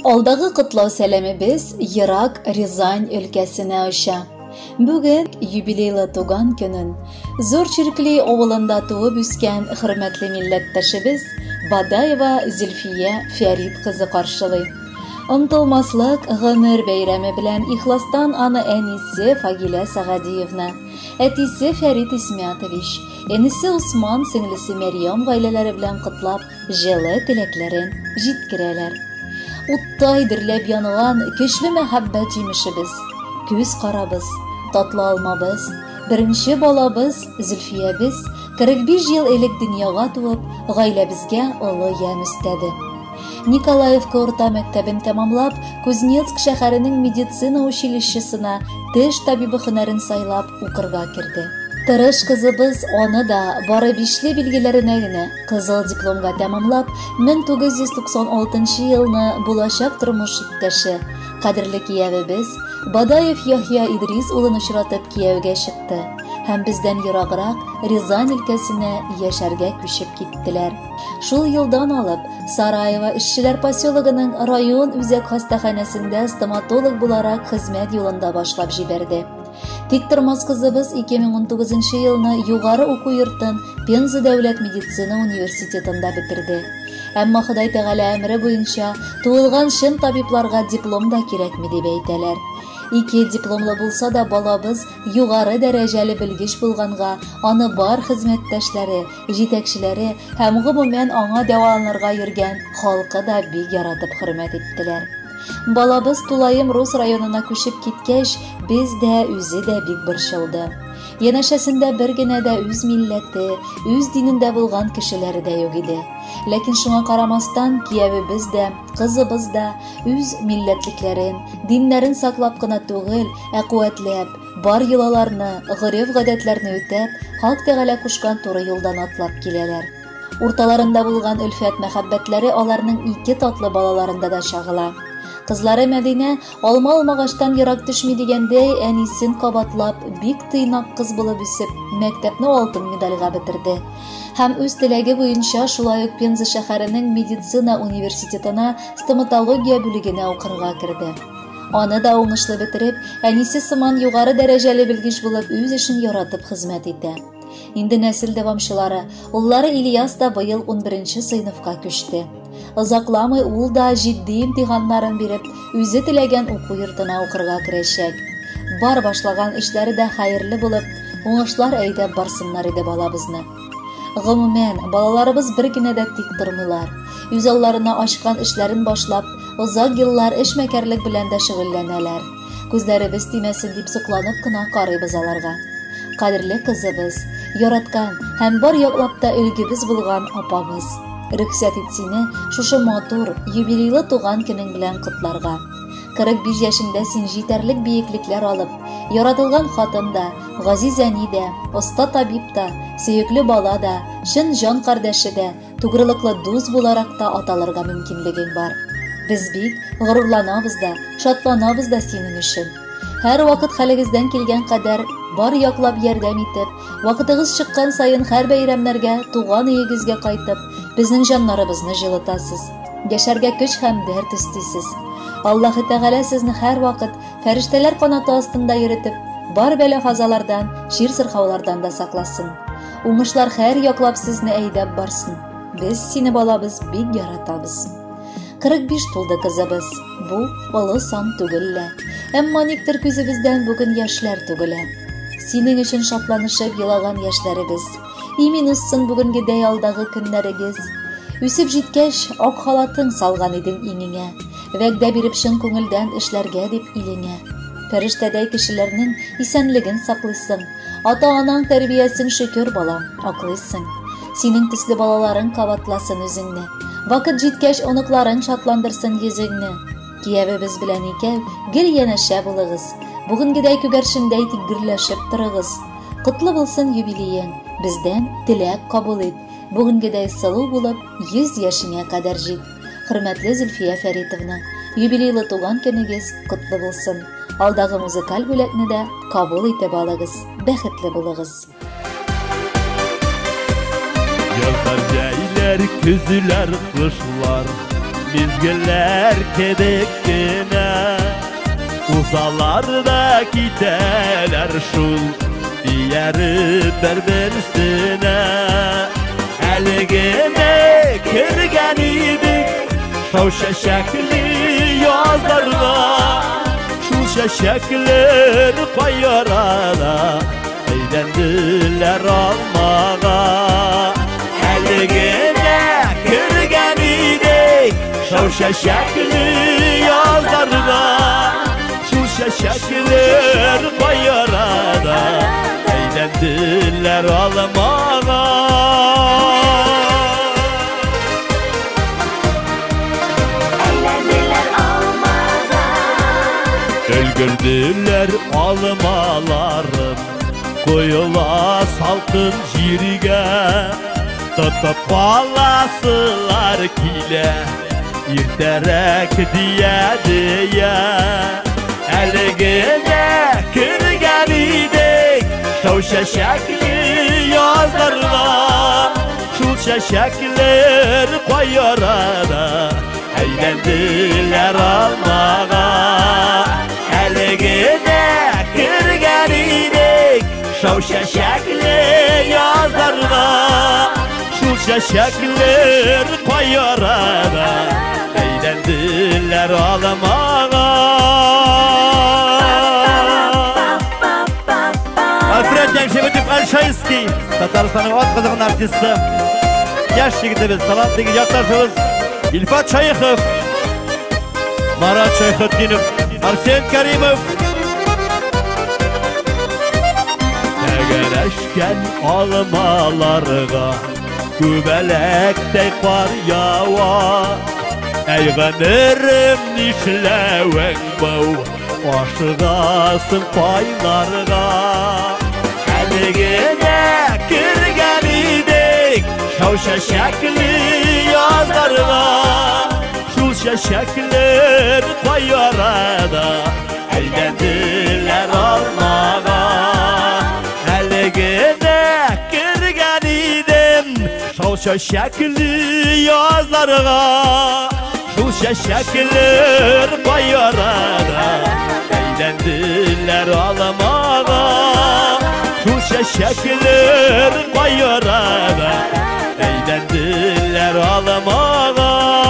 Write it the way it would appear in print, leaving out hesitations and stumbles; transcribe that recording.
Алдагы котлау сәламебез Ерак Рязань өлкәсенә оча. Бүген юбилейлы туган көнен Зур Чиркли авылында туып үскән хөрмәтле милләттәшебез Бадаева Зөлфия Фәрит кызы каршылый. Онтылмаслык гомер бәйрәме белән ихластан аны әнисе Фагилә Сәгадиевна, әтисе Фәрит Исмәтович, әнисе Усман, сеңлесе Мәрьям гаиләләре белән котлап, җылы теләкләрен җиткерәләр. Уттай дөрләп яныган көчле мәхәббәт җимешебез, күз карабыз, татлы алмабыз, беренче балабыз Зөлфиябез 45 ел элек дөньяга туып, гаиләбезгә олы ян өстәде. Николаевка урта мәктәбен тәмамлап, Кузнецк шәһәренең медицина училищесына теш табибы һөнәрен сайлап укырга кирде. Тырыш кызыбыз аны да бары бишле билгеләренә генә кызыл дипломга тәмамлап, 1996 елны булачак тормыш иптәше, кадерле киявебез Бадаев Яхья Идрис улын очратып кияүгә чыкты һәм бездән ераграк Рязань өлкәсенә яшәргә күчеп киттеләр. Шул елдан алып Сараева эшчеләр поселогының район үзәк хастаханәсендә стоматолог буларак хезмәт юлында башлап җибәрде. Тиктормас кызыбыз 2019 елны югары уку йортын Пенза дәүләт медицина университетында бетерде. Әмма Ходай Тәгалә әмре буенча туылган шын табибларга диплом да кирәкми дип әйтәләр. 2 дипломлы булса да балабыз югары дәрәҗәле белгеч булганга, аны бар хезмәттәшләре, җитәкчеләре һәм гомумән аңа дәваланырга йөргән халкы да бик яратып хөрмәт иттеләр. Балабыз Тулайым Рус районына күчеп киткәч, без дә үзе дә бик борчылды. Янәшәсендә бер генә дә үз милләте, үз динендә булган кешеләре дә юк иде. Ләкин шуңа карамастан киявебез дә, кызыбыз да үз милләтлекләрен, диннәрен саклап кына түгел, куәтләп, бар йолаларны, гореф-гадәтләрне үтәп, Хак Тәгалә кушкан туры юлдан атлап киләләр. Урталарында булган өлфәт мәхәббәтләре аларның 2 татлы балаларында да чагыла. Кызлары Мәдинә алма алмагаштан ерак төшми дигәндәй, әнисен кабатлап, бик тыйнак кыз булып үсеп, мәктәпне алтын медальгә бетерде. Һәм үз теләге буенча шулай ук Пенза шәһәренең медицина университетына стоматология бүлегенә укырга керде. Аны да уңышлы бетереп, әнисе сыман югары дәрәҗәле белгеч булып, үз эшен яратып хезмәт итә. Инде нәсел дәвамчылары, уллары Ильяс да быел 11-нче сыйныфка күчте. Озакламый ул да җитди имтиханнарын биреп, үзе теләгән уку йортына укырга керәчәк. Бар башлаган эшләре дә хәерле булып, уңышлар әйдәп барсыннар иде балабызны. Гомумән, балаларыбыз бер генә дә тик тормыйлар. Үз алларына ачкан эшләрен башлап, озак еллар эшмәкәрлек белән дә шөгыльләнәләр. Күзләребез тимәсен дип сокланып кына карыйбыз аларга. Кадерле кызыбыз, яраткан һәм бар яклап та өлгебез булган апабыз, рөхсәт ит сине шушы матур, юбилейлы туган көнең белән котларга. 45 яшендә син җитәрлек биеклекләр алып, яратылган хатын да, газиз әни дә, оста табиб та, сөекле бала да, шын җан кардәше дә, тугрылыклы дус буларак та аталырга мөмкинлегең бар. Без бик горурланабыз да, шатланабыз да синең өчен. Һәр вакыт хәлегездән килгән кадәр бар яклап ярдәм итеп, вакытыгыз чыккан сайын һәр бәйрәмнәргә, туган өегезгә кайтып, безнең җаннарыбызны җылытасыз. Яшәргә көч һәм дәрт өстисез. Аллаһы Тәгалә сезне һәр вакыт фәрештәләр канаты астында йөритеп, бар бәла-казалардан, шир-сырхаулардан да сакласын. Уңышлар һәр яклап сезне әйдәп барсын. Без сине балабыз бик яратабыз. 45 тулды кызыбыз. Бу олы сан түгел лә. Әмма никтер күзебездән бүген яшьләр түгелә. Синең өчен шатланышып елаган яшьләребез. Имин үссен бүгенге дәялдагы көннәрегез. Үсеп җиткәч, ак халатың салган идең иңеңә. Вәгъдә биреп чын күңелдән эшләргә дип илеңә. Фәрештәдәй кешеләрнең исәнлеген саклыйсың. Ата-анаң тәрбиясен шөкер балам, аклыйсың. Синең төсле балаларың кабатласын үзеңне. Вакыт җиткәч, оныкларың шатландырсын йөзеңне. Киявебез белән икәү гел янәшә булыгыз. Бүгенгедәй күгәршендәй тик гөрләшеп торыгыз. Котлы булсын юбилеең. Бездән теләк кабул ит. Бүгенгедәй сылу булып 100 яшеңә кадәр җит. Хөрмәтле Зөлфия Фәритовна, юбилейлы туган көнегез котлы булсын. Алдагы музыкаль бүләкне дә кабул итеп алыгыз. Бәхетле булыгыз. Язар җәйләр, көзләр, кышлар, Mizgiller kedekkine uzalarda giderler şul Diyeri berbersine Elgine kirgen idik Şav şeşekli yazlarda Şul şeşekler koyarada Eğlendiler almağa Elgine kirgen idik Şav şeşekli yazlarda Şul şeşekler koyarada Eğlendiler almağa Öldürdüler almalarım Koyula salkın jirge Tutup alasılar kile İrterek diye diye Elgine kırgen idik Şav şeşekli yazlarla Şul şeşekler koyarada Eğlendiler almağa Elgine kırgen idik Şav şeşekli yazlarla Şul şeşekler koyarada Eğlendiler almağa Alfred Gençevetip Elşayski Tataristan'ın ot kızığın artisti Yaş yigitimiz, talantlı yaklaşımız İlfat Çayıkov Marat Çayıkutdinov Arsen Karimov Tegereşken almalarga Kübelekte kar yava Eyganirim nişleven bu Aşıgasın paylarga Elgine kırgen idik Şav şeşekli yazlarga Şul şeşekler koyarada Eğlendiler almağa Elgine kırgen idim Şav şeşekli yazlarga Şul şeşekler koyarada Eğlendiler almağa Şul şeşekler koyarada Eğlendiler almağa